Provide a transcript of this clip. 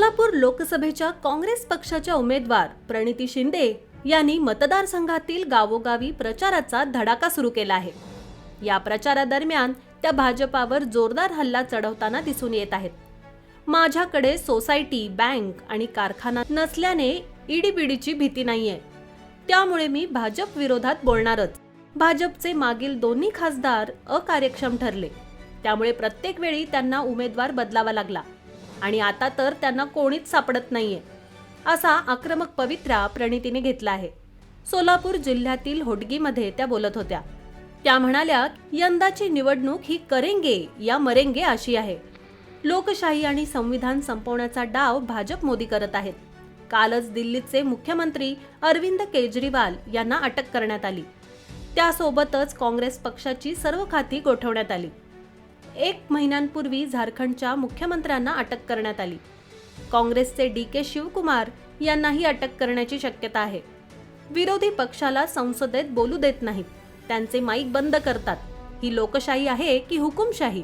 सोलापूर लोकसभेच्या काँग्रेस पक्षाच्या उमेदवार प्रणिती शिंदे यांनी मतदारसंघातील गावोगावी प्रचाराचा धडाका सुरू केला आहे। या प्रचारादरम्यान त्या भाजपावर जोरदार हल्ला चढवताना दिसून येत आहेत। माझ्याकडे सोसायटी, बँक आणि कारखाना नसल्याने ईडीपीडीची भीती नाहीये, त्यामुळे मी भाजप विरोधात बोलणारच। भाजपचे मागील दोन्ही खासदार अकार्यक्षम ठरले, त्यामुळे प्रत्येक वेळी त्यांना उमेदवार बदलावा लागला आणि आता तर त्यांना कोणीच सापडत नाहीये, असा आक्रमक पवित्रा प्रणितीने घेतला आहे। सोलापूर जिल्ह्यातील होडगीमध्ये त्या बोलत होत्या। त्या म्हणाल्या, यंदाची निवडणूक ही करेंगे या मरेंगे अशी आहे। लोकशाही आणि संविधान संपवण्याचा डाव भाजप मोदी करत आहेत। कालच दिल्लीचे मुख्यमंत्री अरविंद केजरीवाल यांना अटक करण्यात आली। त्यासोबतच काँग्रेस पक्षाची सर्व खाती गोठवण्यात आली। 1 महिन्यांपूर्वी झारखंडच्या मुख्यमंत्र्यांना अटक करण्यात आली। काँग्रेसचे DK शिवकुमार यांनाही अटक करण्याची शक्यता आहे। विरोधी पक्षाला संसदेत बोलू देत नाहीत, त्यांचे माईक बंद करतात। ही लोकशाही आहे की हुकुमशाही?